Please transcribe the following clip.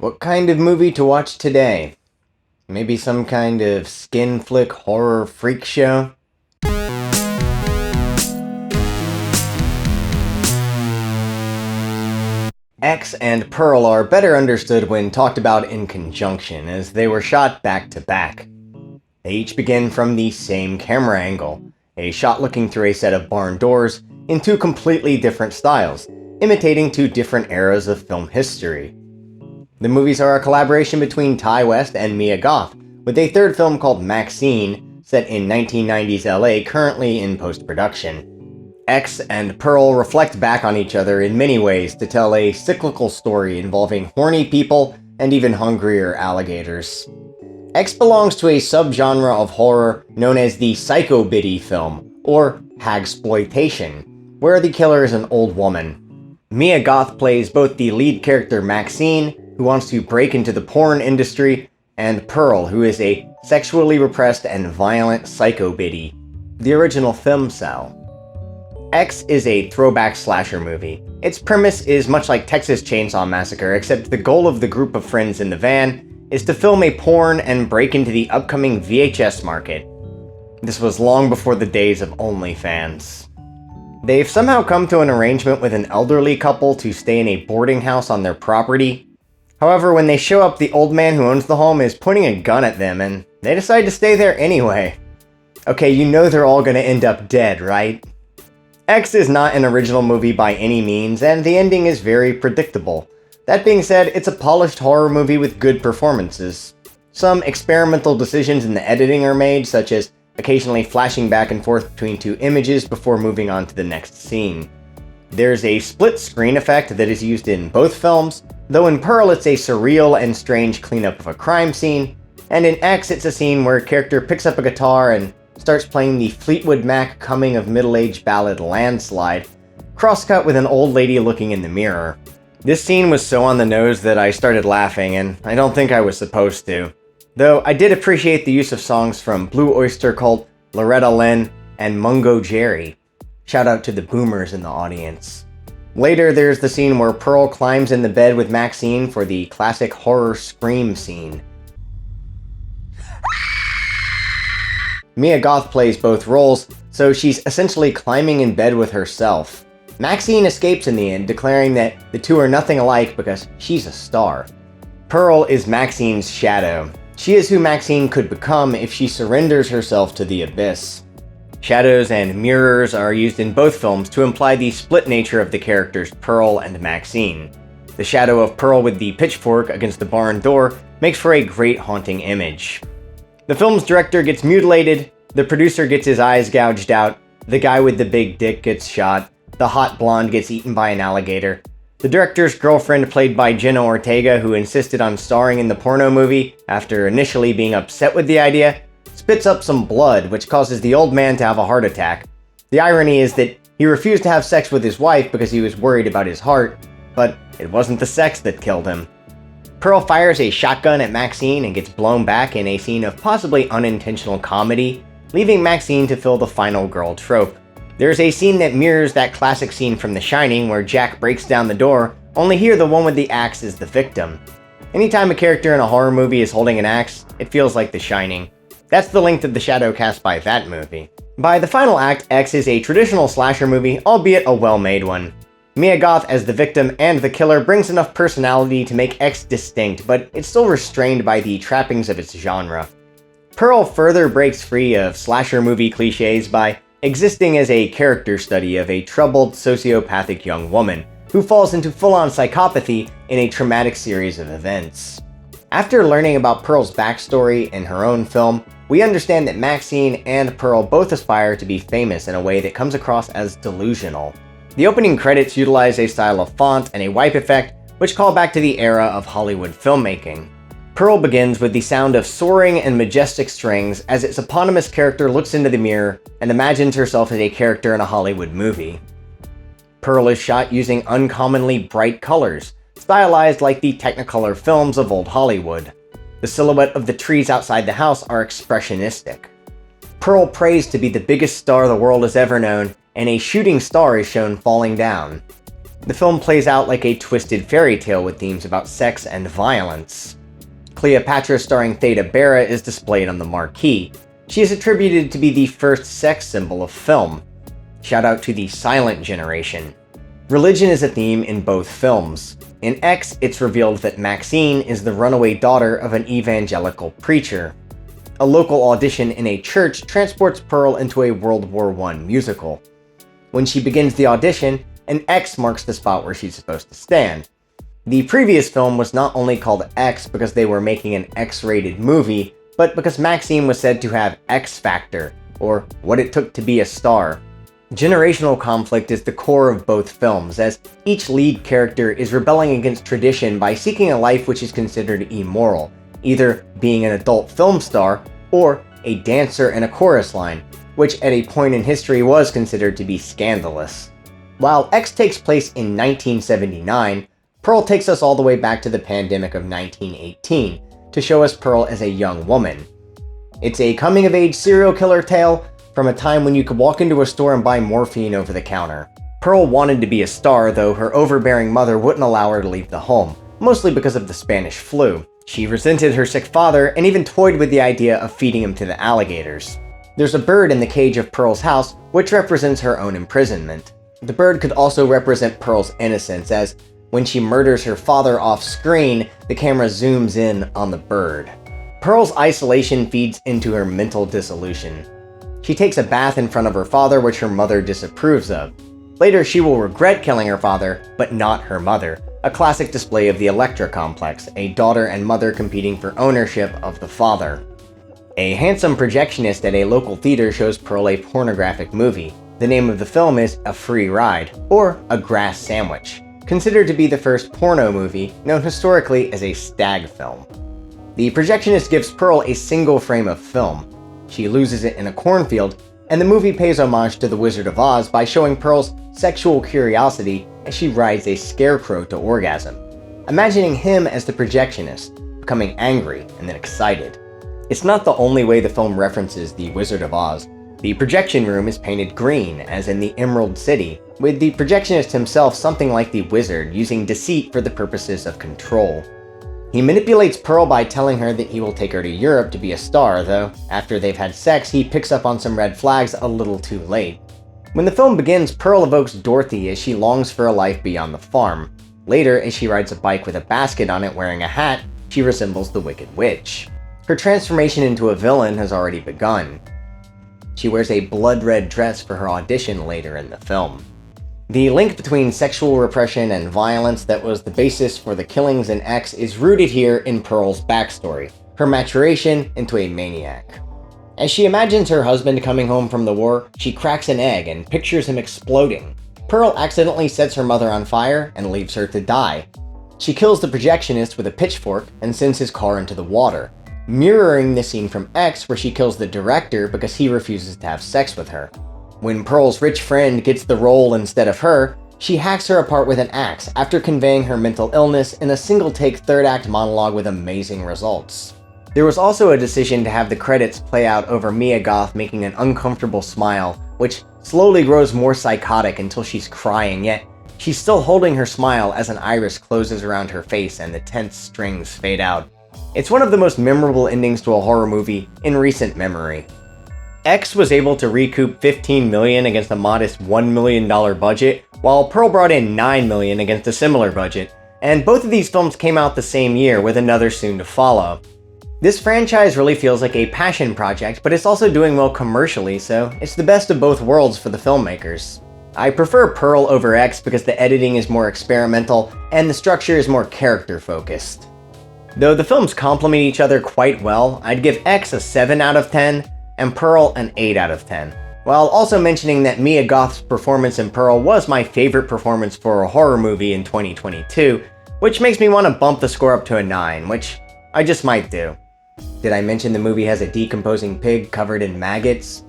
What kind of movie to watch today? Maybe some kind of skin flick horror freak show? X and Pearl are better understood when talked about in conjunction, as they were shot back to back. They each begin from the same camera angle, a shot looking through a set of barn doors in two completely different styles, imitating two different eras of film history. The movies are a collaboration between Ty West and Mia Goth, with a third film called Maxine, set in 1990s LA, currently in post-production. X and Pearl reflect back on each other in many ways to tell a cyclical story involving horny people and even hungrier alligators. X belongs to a subgenre of horror known as the psycho-biddy film, or hagsploitation, where the killer is an old woman. Mia Goth plays both the lead character Maxine, who wants to break into the porn industry, and Pearl, who is a sexually repressed and violent psycho-biddy, the original femcel. X is a throwback slasher movie. Its premise is much like Texas Chainsaw Massacre, except the goal of the group of friends in the van is to film a porn and break into the upcoming VHS market. This was long before the days of OnlyFans. They've somehow come to an arrangement with an elderly couple to stay in a boarding house on their property. However, when they show up, the old man who owns the home is pointing a gun at them, and they decide to stay there anyway. Okay, you know they're all gonna end up dead, right? X is not an original movie by any means, and the ending is very predictable. That being said, it's a polished horror movie with good performances. Some experimental decisions in the editing are made, such as occasionally flashing back and forth between two images before moving on to the next scene. There's a split screen effect that is used in both films, though in Pearl it's a surreal and strange cleanup of a crime scene, and in X it's a scene where a character picks up a guitar and starts playing the Fleetwood Mac coming of middle-age ballad Landslide, crosscut with an old lady looking in the mirror. This scene was so on the nose that I started laughing, and I don't think I was supposed to. Though I did appreciate the use of songs from Blue Oyster Cult, Loretta Lynn, and Mungo Jerry. Shout out to the boomers in the audience. Later, there's the scene where Pearl climbs in the bed with Maxine for the classic horror scream scene. Mia Goth plays both roles, so she's essentially climbing in bed with herself. Maxine escapes in the end, declaring that the two are nothing alike because she's a star. Pearl is Maxine's shadow. She is who Maxine could become if she surrenders herself to the abyss. Shadows and mirrors are used in both films to imply the split nature of the characters Pearl and Maxine. The shadow of Pearl with the pitchfork against the barn door makes for a great haunting image. The film's director gets mutilated, the producer gets his eyes gouged out, the guy with the big dick gets shot, the hot blonde gets eaten by an alligator. The director's girlfriend, played by Jenna Ortega, who insisted on starring in the porno movie after initially being upset with the idea, spits up some blood, which causes the old man to have a heart attack. The irony is that he refused to have sex with his wife because he was worried about his heart, but it wasn't the sex that killed him. Pearl fires a shotgun at Maxine and gets blown back in a scene of possibly unintentional comedy, leaving Maxine to fill the final girl trope. There's a scene that mirrors that classic scene from The Shining where Jack breaks down the door, only here the one with the axe is the victim. Anytime a character in a horror movie is holding an axe, it feels like The Shining. That's the length of the shadow cast by that movie. By the final act, X is a traditional slasher movie, albeit a well-made one. Mia Goth as the victim and the killer brings enough personality to make X distinct, but it's still restrained by the trappings of its genre. Pearl further breaks free of slasher movie cliches by existing as a character study of a troubled, sociopathic young woman who falls into full-on psychopathy in a traumatic series of events. After learning about Pearl's backstory in her own film, we understand that Maxine and Pearl both aspire to be famous in a way that comes across as delusional. The opening credits utilize a style of font and a wipe effect, which call back to the era of Hollywood filmmaking. Pearl begins with the sound of soaring and majestic strings as its eponymous character looks into the mirror and imagines herself as a character in a Hollywood movie. Pearl is shot using uncommonly bright colors, stylized like the Technicolor films of old Hollywood. The silhouette of the trees outside the house are expressionistic. Pearl prays to be the biggest star the world has ever known, and a shooting star is shown falling down. The film plays out like a twisted fairy tale with themes about sex and violence. Cleopatra starring Theda Bara is displayed on the marquee. She is attributed to be the first sex symbol of film. Shout out to the silent generation. Religion is a theme in both films. In X, it's revealed that Maxine is the runaway daughter of an evangelical preacher. A local audition in a church transports Pearl into a World War I musical. When she begins the audition, an X marks the spot where she's supposed to stand. The previous film was not only called X because they were making an X-rated movie, but because Maxine was said to have X Factor, or what it took to be a star. Generational conflict is the core of both films, as each lead character is rebelling against tradition by seeking a life which is considered immoral, either being an adult film star or a dancer in a chorus line, which at a point in history was considered to be scandalous. While X takes place in 1979, Pearl takes us all the way back to the pandemic of 1918 to show us Pearl as a young woman. It's a coming-of-age serial killer tale from a time when you could walk into a store and buy morphine over the counter. Pearl wanted to be a star, though her overbearing mother wouldn't allow her to leave the home, mostly because of the Spanish flu. She resented her sick father and even toyed with the idea of feeding him to the alligators. There's a bird in the cage of Pearl's house, which represents her own imprisonment. The bird could also represent Pearl's innocence, as when she murders her father off-screen, the camera zooms in on the bird. Pearl's isolation feeds into her mental dissolution. She takes a bath in front of her father, which her mother disapproves of. Later, she will regret killing her father, but not her mother, a classic display of the Electra complex, a daughter and mother competing for ownership of the father. A handsome projectionist at a local theater shows Pearl a pornographic movie. The name of the film is A Free Ride, or A Grass Sandwich, considered to be the first porno movie, known historically as a stag film. The projectionist gives Pearl a single frame of film. She loses it in a cornfield, and the movie pays homage to The Wizard of Oz by showing Pearl's sexual curiosity as she rides a scarecrow to orgasm, imagining him as the projectionist, becoming angry and then excited. It's not the only way the film references The Wizard of Oz. The projection room is painted green, as in the Emerald City, with the projectionist himself something like the wizard, using deceit for the purposes of control. He manipulates Pearl by telling her that he will take her to Europe to be a star, though after they've had sex, he picks up on some red flags a little too late. When the film begins, Pearl evokes Dorothy as she longs for a life beyond the farm. Later, as she rides a bike with a basket on it wearing a hat, she resembles the Wicked Witch. Her transformation into a villain has already begun. She wears a blood-red dress for her audition later in the film. The link between sexual repression and violence that was the basis for the killings in X is rooted here in Pearl's backstory, her maturation into a maniac. As she imagines her husband coming home from the war, she cracks an egg and pictures him exploding. Pearl accidentally sets her mother on fire and leaves her to die. She kills the projectionist with a pitchfork and sends his car into the water, mirroring the scene from X where she kills the director because he refuses to have sex with her. When Pearl's rich friend gets the role instead of her, she hacks her apart with an axe after conveying her mental illness in a single-take third-act monologue with amazing results. There was also a decision to have the credits play out over Mia Goth making an uncomfortable smile, which slowly grows more psychotic until she's crying, yet she's still holding her smile as an iris closes around her face and the tense strings fade out. It's one of the most memorable endings to a horror movie in recent memory. X was able to recoup $15 million against a modest $1 million budget, while Pearl brought in $9 million against a similar budget, and both of these films came out the same year, with another soon to follow. This franchise really feels like a passion project, but it's also doing well commercially, so it's the best of both worlds for the filmmakers. I prefer Pearl over X because the editing is more experimental, and the structure is more character-focused. Though the films complement each other quite well, I'd give X a 7 out of 10, and Pearl an 8 out of 10, while also mentioning that Mia Goth's performance in Pearl was my favorite performance for a horror movie in 2022, which makes me want to bump the score up to a 9, which I just might do. Did I mention the movie has a decomposing pig covered in maggots?